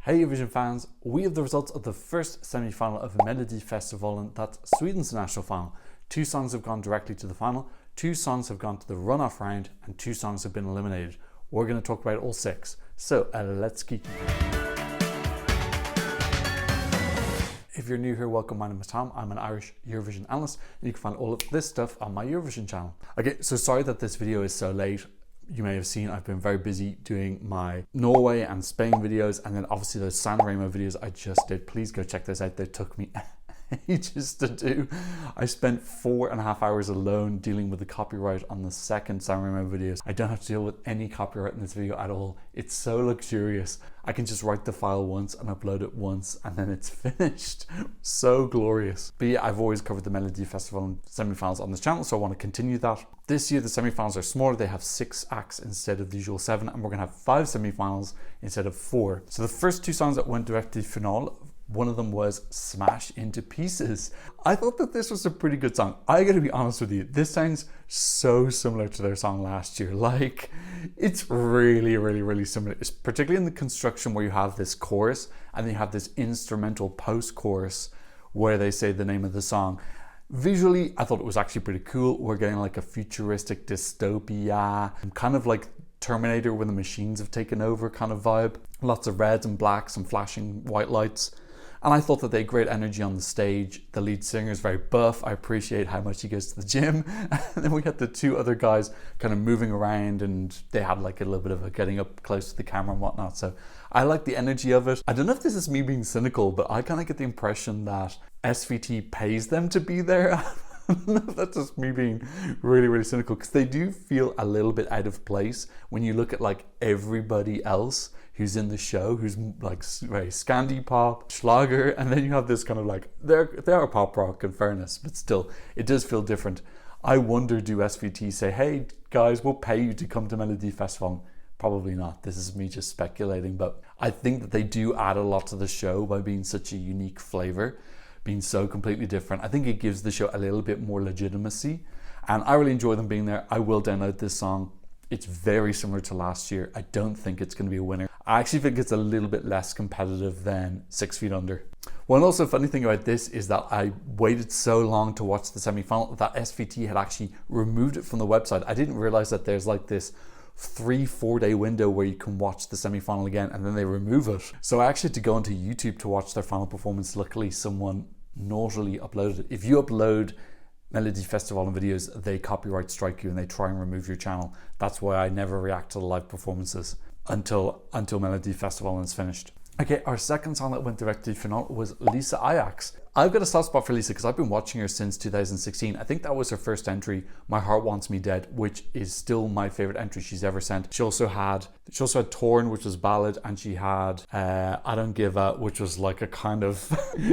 Hey Eurovision fans, we have the results of the first semi-final of Melodifestivalen, that's Sweden's national final. 2 songs have gone directly to the final, 2 songs have gone to the runoff round, and 2 songs have been eliminated. We're going to talk about all 6. So let's keep. If you're new here, welcome. My name is Tom. I'm an Irish Eurovision analyst, and you can find all of this stuff on my Eurovision channel. Okay, so sorry that this video is so late. You may have seen I've been very busy doing my Norway and Spain videos, and then obviously those Sanremo videos I just did. Please go check those out. They took me ages to do. I spent 4.5 hours alone dealing with the copyright on the second Sanremo videos. I don't have to deal with any copyright in this video at all. It's so luxurious. I can just write the file once and upload it once and then it's finished. So glorious. But yeah, I've always covered the Melodifestivalen semi-finals on this channel, so I want to continue that. This year the semi-finals are smaller. They have 6 acts instead of the usual 7, and we're going to have 5 semi-finals instead of 4. So the first 2 songs that went directly to finale, one of them was Smash Into Pieces. I thought that this was a pretty good song. I gotta be honest with you, this sounds so similar to their song last year. Like, it's really similar. It's particularly in the construction where you have this chorus and then you have this instrumental post-chorus where they say the name of the song. Visually, I thought it was actually pretty cool. We're getting like a futuristic dystopia, kind of like Terminator when the machines have taken over kind of vibe. Lots of reds and blacks and flashing white lights. And I thought that they had great energy on the stage. The lead singer is very buff. I appreciate how much he goes to the gym. And then we had the 2 other guys kind of moving around, and they had like a little bit of a getting up close to the camera and whatnot. So I like the energy of it. I don't know if this is me being cynical, but I kind of get the impression that SVT pays them to be there. I don't know if that's just me being really cynical, because they do feel a little bit out of place when you look at like everybody else who's in the show, who's like very Scandi pop, Schlager, and then you have this kind of like, they are pop rock in fairness, but still, it does feel different. I wonder, do SVT say, hey guys, we'll pay you to come to Melodifestivalen? Probably not. This is me just speculating, but I think that they do add a lot to the show by being such a unique flavor, being so completely different. I think it gives the show a little bit more legitimacy, and I really enjoy them being there. I will download this song. It's very similar to last year. I don't think it's going to be a winner. I actually think it's a little bit less competitive than 6 Feet Under. One also funny thing about this is that I waited so long to watch the semi-final that SVT had actually removed it from the website. I didn't realize that there's like this 3-4 day window where you can watch the semi-final again, and then they remove it. So I actually had to go onto YouTube to watch their final performance. Luckily, someone naughtily uploaded it. If you upload Melodifestivalen videos, they copyright strike you and they try and remove your channel. That's why I never react to the live performances until Melodifestivalen is finished. Okay, our second song that went directly to finale was Lisa Ajax. I've got a soft spot for Lisa because I've been watching her since 2016. I think that was her first entry, My Heart Wants Me Dead, which is still my favorite entry she's ever sent. She also had Torn, which was ballad, and she had I Don't Give A, which was like a kind of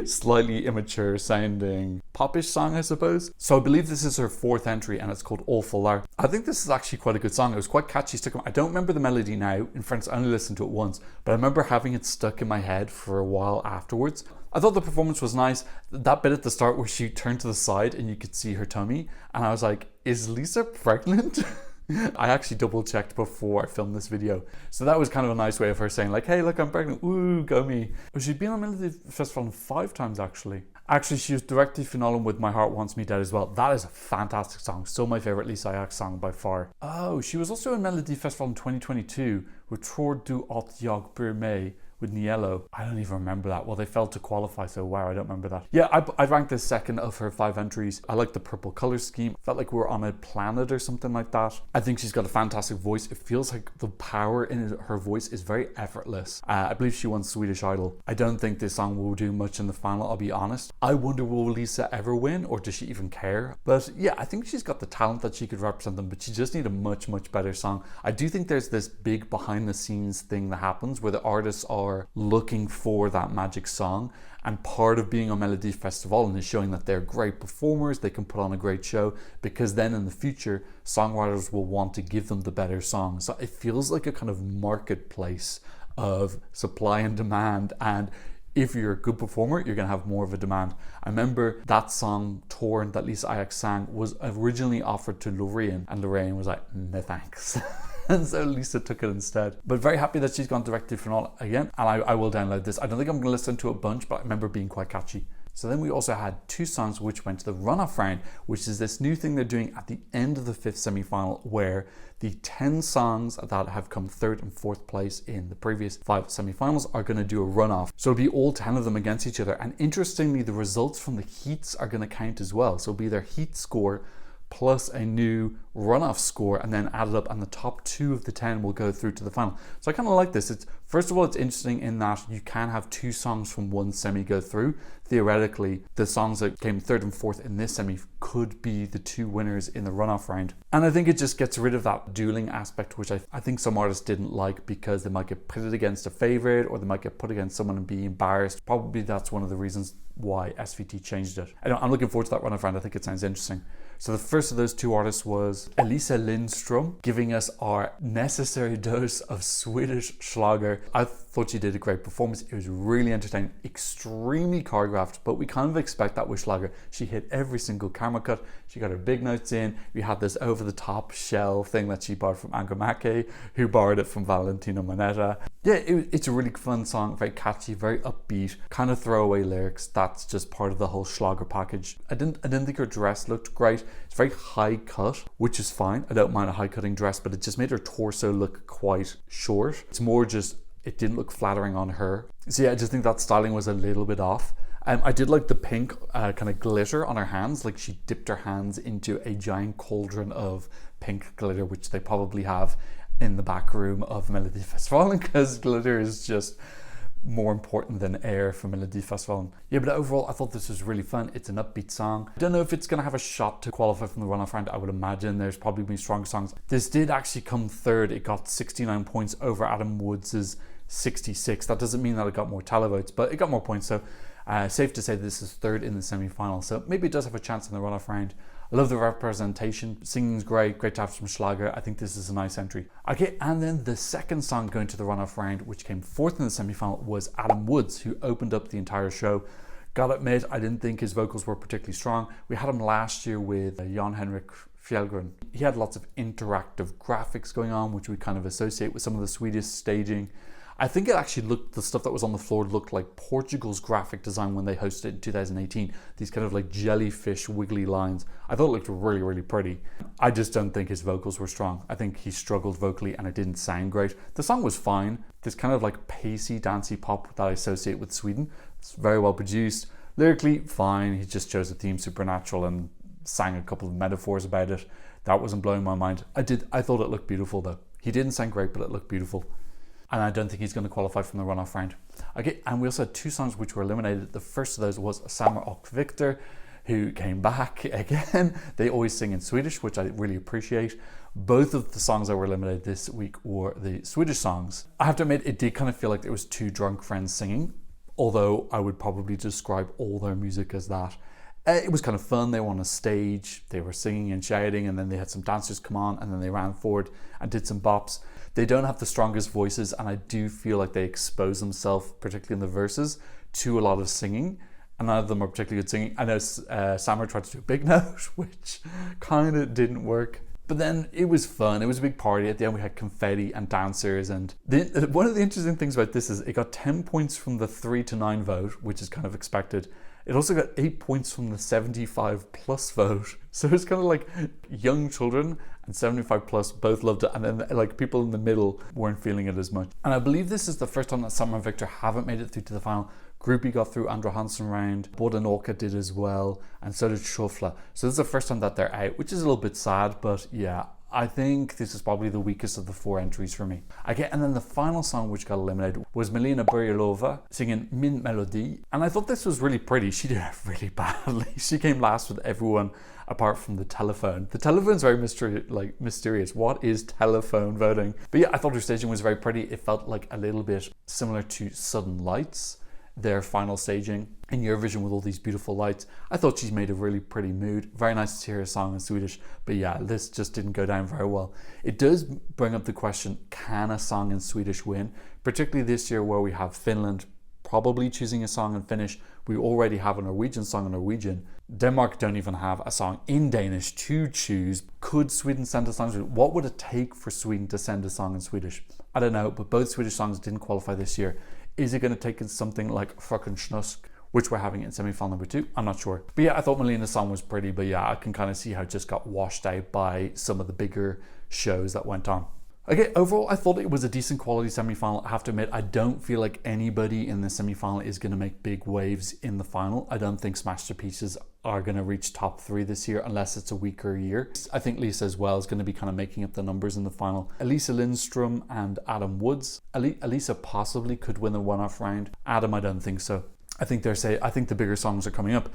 slightly immature sounding popish song, I suppose. So I believe this is her 4th entry, and it's called Awful Lar. I think this is actually quite a good song. It was quite catchy. I don't remember the melody now. In fairness, I only listened to it once, but I remember having it stuck in my head for a while afterwards. I thought the performance was nice. That bit at the start where she turned to the side and you could see her tummy, and I was like, is Lisa pregnant? I actually double checked before I filmed this video. So that was kind of a nice way of her saying like, hey, look, I'm pregnant. Ooh, go me. She's been on Melodifestivalen 5 times actually. Actually, she was directly finale with My Heart Wants Me Dead as well. That is a fantastic song. Still my favorite Lisa Ajax song by far. Oh, she was also in Melodifestivalen 2022 with Tror Du Att Jag Bryr Mig with Niello. I don't even remember that. Well, they failed to qualify, so wow, I don't remember that. Yeah, I ranked this second of her 5 entries. I like the purple color scheme. Felt like we were on a planet or something like that. I think she's got a fantastic voice. It feels like the power in her voice is very effortless. I believe she won Swedish Idol. I don't think this song will do much in the final, I'll be honest. I wonder, will Lisa ever win, or does she even care? But yeah, I think she's got the talent that she could represent them, but she just needs a much better song. I do think there's this big behind the scenes thing that happens where the artists are looking for that magic song, and part of being on Melodifestivalen is showing that they're great performers, they can put on a great show, because then in the future songwriters will want to give them the better song. So it feels like a kind of marketplace of supply and demand, and if you're a good performer, you're going to have more of a demand. I remember that song, Torn, that Lisa Ajax sang, was originally offered to Loreen, and Loreen was like, no thanks. and so Lisa took it instead. But very happy that she's gone directly to finale again, and I will download this. I don't think I'm going to listen to a bunch, but I remember being quite catchy. So then we also had 2 songs which went to the runoff round, which is this new thing they're doing at the end of the 5th semi-final, where the 10 songs that have come 3rd and 4th place in the previous 5 semi-finals are going to do a runoff. So it'll be all 10 of them against each other. And interestingly, the results from the heats are going to count as well. So it'll be their heat score plus a new runoff score, and then added up, and the top 2 of the 10 will go through to the final. So I kind of like this. It's, first of all, it's interesting in that you can have 2 songs from one semi go through. Theoretically, the songs that came 3rd and 4th in this semi could be the 2 winners in the runoff round. And I think it just gets rid of that dueling aspect, which I think some artists didn't like, because they might get pitted against a favorite, or they might get put against someone and be embarrassed. Probably that's one of the reasons why SVT changed it. I'm looking forward to that runoff round. I think it sounds interesting. So the first of those 2 artists was Elisa Lindström, giving us our necessary dose of Swedish Schlager. I thought she did a great performance. It was really entertaining, extremely choreographed, but we kind of expect that with Schlager. She hit every single camera cut. She got her big notes in. We had this over-the-top shell thing that she borrowed from Angamake, who borrowed it from Valentino Moneta. Yeah, it's a really fun song, very catchy, very upbeat, kind of throwaway lyrics. That's just part of the whole Schlager package. I didn't think her dress looked great. It's very high cut, which is fine. I don't mind a high cutting dress, but it just made her torso look quite short. It's more just, it didn't look flattering on her. So yeah, I just think that styling was a little bit off. I did like the pink kind of glitter on her hands, like she dipped her hands into a giant cauldron of pink glitter, which they probably have in the back room of Melodifestivalen, because glitter is just more important than air for Melodifestivalen. Yeah, but overall I thought this was really fun. It's an upbeat song. I don't know if it's going to have a shot to qualify from the runoff round. I would imagine there's probably been stronger songs. This did actually come 3rd. It got 69 points over Adam Woods' 66. That doesn't mean that it got more televotes, but it got more points. So safe to say this is 3rd in the semi-final. So maybe it does have a chance in the runoff round. I love the representation. Singing's great to have some Schlager. I think this is a nice entry. Okay, and then the second song going to the runoff round, which came 4th in the semi-final, was Adam Woods, who opened up the entire show. Gotta admit, I didn't think his vocals were particularly strong. We had him last year with Jan Henrik Fjällgren. He had lots of interactive graphics going on, which we kind of associate with some of the Swedish staging. I think it actually looked, the stuff that was on the floor looked like Portugal's graphic design when they hosted it in 2018. These kind of like jellyfish wiggly lines. I thought it looked really, really pretty. I just don't think his vocals were strong. I think he struggled vocally and it didn't sound great. The song was fine. This kind of like pacey, dancey pop that I associate with Sweden. It's very well produced. Lyrically, fine. He just chose the theme Supernatural and sang a couple of metaphors about it. That wasn't blowing my mind. I thought it looked beautiful though. He didn't sound great, but it looked beautiful. And I don't think he's going to qualify from the runoff round. Okay, and we also had 2 songs which were eliminated. The first of those was Samir och Viktor, who came back again. They always sing in Swedish, which I really appreciate. Both of the songs that were eliminated this week were the Swedish songs. I have to admit, it did kind of feel like it was 2 drunk friends singing, although I would probably describe all their music as that. It was kind of fun. They were on a stage, they were singing and shouting, and then they had some dancers come on, and then they ran forward and did some bops. They don't have the strongest voices, and I do feel like they expose themselves, particularly in the verses, to a lot of singing, and none of them are particularly good singing. I know Samir tried to do a big note, which kind of didn't work. But then it was fun. It was a big party. At the end, we had confetti and dancers. And one of the interesting things about this is it got 10 points from the 3 to 9 vote, which is kind of expected. It also got 8 points from the 75 plus vote. So it's kind of like young children and 75 plus both loved it. And then like people in the middle weren't feeling it as much. And I believe this is the first time that Samir and Viktor haven't made it through to the final. Groupie got through Andra Hansen round, Bodanorka did as well, and so did Schofla. So this is the first time that they're out, which is a little bit sad, but yeah, I think this is probably the weakest of the 4 entries for me. Okay, and then the final song which got eliminated was Melina Borglowe singing Min Melodi. And I thought this was really pretty. She did it really badly. She came last with everyone apart from the telephone. The telephone's very mysterious. What is telephone voting? But yeah, I thought her staging was very pretty. It felt like a little bit similar to Sudden Lights, their final staging in Eurovision with all these beautiful lights. I thought she's made a really pretty mood. Very nice to hear a song in Swedish, but yeah, this just didn't go down very well. It does bring up the question, can a song in Swedish win? Particularly this year where we have Finland, probably choosing a song in Finnish. We already have a Norwegian song in Norwegian. Denmark don't even have a song in Danish to choose. Could Sweden send a song? What would it take for Sweden to send a song in Swedish? I don't know, but both Swedish songs didn't qualify this year. Is it going to take something like Fröken Snusk, which we're having in semi-final number 2? I'm not sure. But yeah, I thought Melina's song was pretty, but yeah, I can kind of see how it just got washed out by some of the bigger shows that went on. Okay, overall, I thought it was a decent quality semi-final. I have to admit, I don't feel like anybody in the semi-final is going to make big waves in the final. I don't think Masterpieces are going to reach top 3 this year unless it's a weaker year. I think Lisa as well is going to be kind of making up the numbers in the final. Elisa Lindström and Adam Woods. Elisa possibly could win the one-off round. Adam, I don't think so. I think the bigger songs are coming up.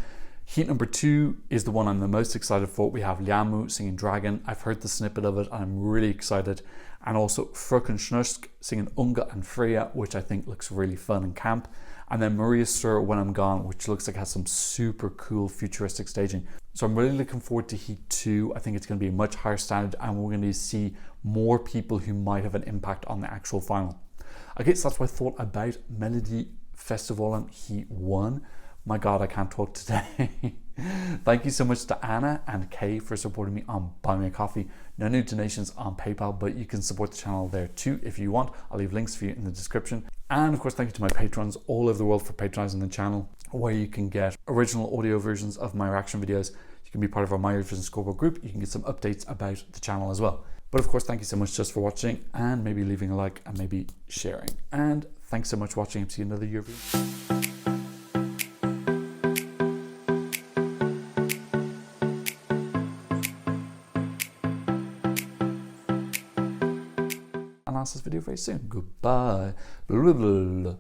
Heat number 2 is the one I'm the most excited for. We have Liamu singing Dragon. I've heard the snippet of it and I'm really excited. And also Fröken Snusk singing Unga and Freya, which I think looks really fun and camp. And then Maria Sur When I'm Gone, which looks like it has some super cool futuristic staging. So I'm really looking forward to Heat 2. I think it's going to be a much higher standard and we're going to see more people who might have an impact on the actual final. Okay, so that's what I thought about Melodifestivalen Heat 1. My God, I can't talk today. Thank you so much to Anna and Kay for supporting me on Buy Me a Coffee. No new donations on PayPal, but you can support the channel there too if you want. I'll leave links for you in the description. And of course, thank you to my patrons all over the world for patronizing the channel, where you can get original audio versions of my reaction videos. You can be part of our My Eurovision Scoreboard group. You can get some updates about the channel as well. But of course, thank you so much just for watching and maybe leaving a like and maybe sharing. And thanks so much for watching. See you another Eurovision. I'll see this video very soon. Goodbye. Blah, blah, blah.